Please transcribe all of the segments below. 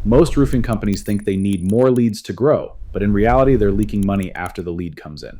Most roofing companies think they need more leads to grow, but in reality, they're leaking money after the lead comes in.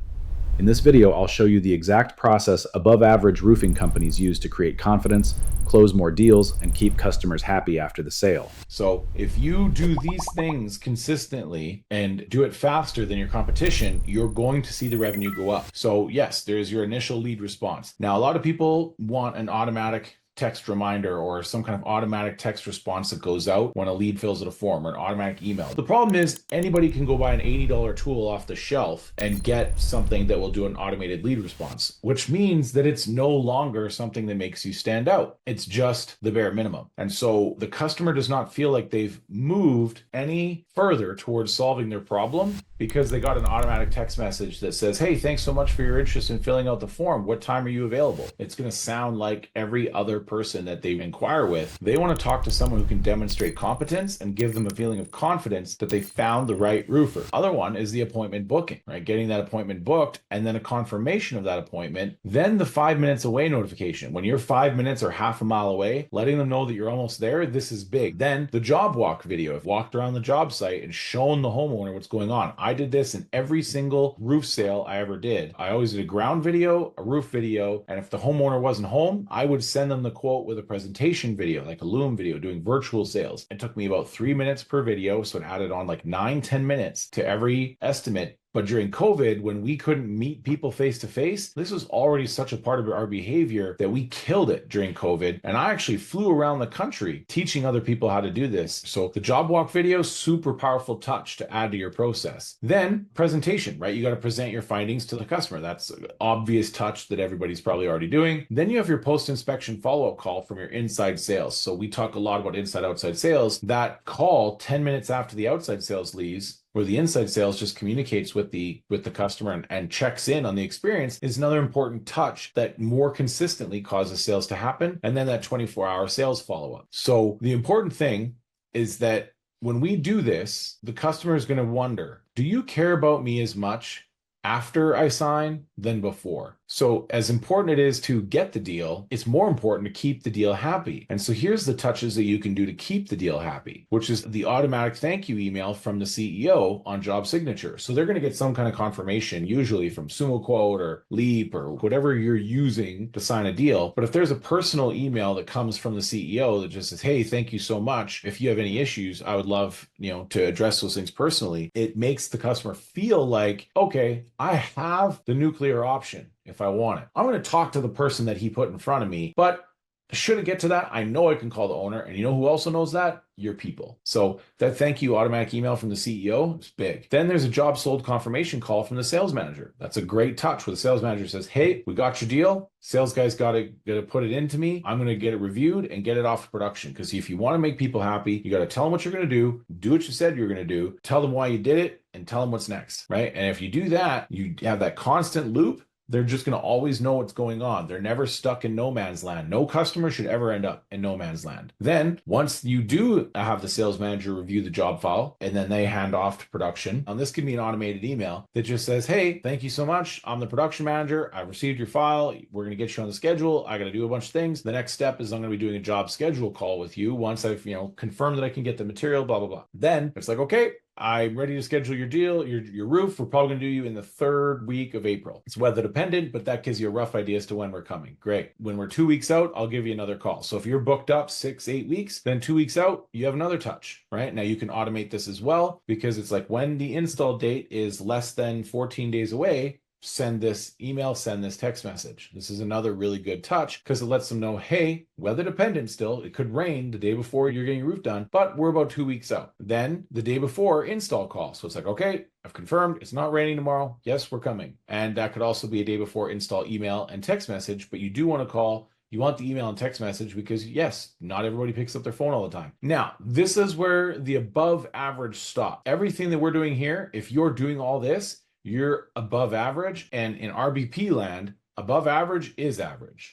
In this video, I'll show you the exact process above average roofing companies use to create confidence, close more deals, and keep customers happy after the sale. So if you do these things consistently and do it faster than your competition, you're going to see the revenue go up. So yes, there's your initial lead response. Now, a lot of people want an automatic text reminder or some kind of automatic text response that goes out when a lead fills out a form, or an automatic email. The problem is anybody can go buy an $80 tool off the shelf and get something that will do an automated lead response, which means that it's no longer something that makes you stand out. It's just the bare minimum. And so the customer does not feel like they've moved any further towards solving their problem because they got an automatic text message that says, hey, thanks so much for your interest in filling out the form. What time are you available? It's going to sound like every other person that they inquire with. They want to talk to someone who can demonstrate competence and give them a feeling of confidence that they found the right roofer. Other one is the appointment booking, right? Getting that appointment booked and then a confirmation of that appointment. Then the 5 minutes away notification. When you're 5 minutes or half a mile away, letting them know that you're almost there. This is big. Then the job walk video. I've walked around the job site and shown the homeowner what's going on. I did this in every single roof sale I ever did. I always did a ground video, a roof video, and if the homeowner wasn't home, I would send them the quote with a presentation video, like a Loom video, doing virtual sales. It took me about 3 minutes per video, so it added on like 9-10 minutes to every estimate. But during COVID, when we couldn't meet people face to face, this was already such a part of our behavior that we killed it during COVID. And I actually flew around the country teaching other people how to do this. So the job walk video, super powerful touch to add to your process. Then presentation, right? You got to present your findings to the customer. That's an obvious touch that everybody's probably already doing. Then you have your post-inspection follow-up call from your inside sales. So we talk a lot about inside-outside sales. That call 10 minutes after the outside sales leaves, where the inside sales just communicates with the customer and checks in on the experience, is another important touch that more consistently causes sales to happen. And then that 24-hour sales follow-up. So the important thing is that when we do this, the customer is going to wonder, do you care about me as much after I sign than before? So as important it is to get the deal, it's more important to keep the deal happy. And so here's the touches that you can do to keep the deal happy, which is the automatic thank you email from the CEO on job signature. So they're going to get some kind of confirmation, usually from SumoQuote or Leap or whatever you're using to sign a deal. But if there's a personal email that comes from the CEO that just says, hey, thank you so much. If you have any issues, I would love, to address those things personally. It makes the customer feel like, okay, I have the nuclear option if I want it. I'm going to talk to the person that he put in front of me, but should it get to that, I know I can call the owner. And you know who also knows that? Your people. So that thank you automatic email from the CEO is big. Then there's a job sold confirmation call from the sales manager. That's a great touch where the sales manager says, hey, we got your deal. Sales guy's got to put it into me. I'm going to get it reviewed and get it off to production. Because if you want to make people happy, you got to tell them what you're going to do what you said you're going to do, tell them why you did it, and tell them what's next, right? And if you do that, you have that constant loop. They're just going to always know what's going on. They're never stuck in no man's land. No customer should ever end up in no man's land. Then once you do have the sales manager review the job file and then they hand off to production, and this can be an automated email that just says, hey, thank you so much. I'm the production manager. I've received your file. We're going to get you on the schedule. I got to do a bunch of things. The next step is I'm going to be doing a job schedule call with you once I've, confirmed that I can get the material, blah, blah, blah. Then it's like, okay, I'm ready to schedule your deal, your roof. We're probably going to do you in the 3rd week of April. It's weather dependent, but that gives you a rough idea as to when we're coming. Great. When we're 2 weeks out, I'll give you another call. So if you're booked up 6-8 weeks, then 2 weeks out, you have another touch, right? Now you can automate this as well because it's like when the install date is less than 14 days away, send this email, send this text message. This is another really good touch because it lets them know, hey, weather dependent still, it could rain the day before you're getting your roof done, but we're about 2 weeks out. Then the day before, install call. So it's like, okay, I've confirmed it's not raining tomorrow. Yes, we're coming. And that could also be a day before install email and text message, but you do want to call. You want the email and text message because yes, not everybody picks up their phone all the time. Now, this is where the above average stop. Everything that we're doing here, if you're doing all this, you're above average. And in RBP land, above average is average.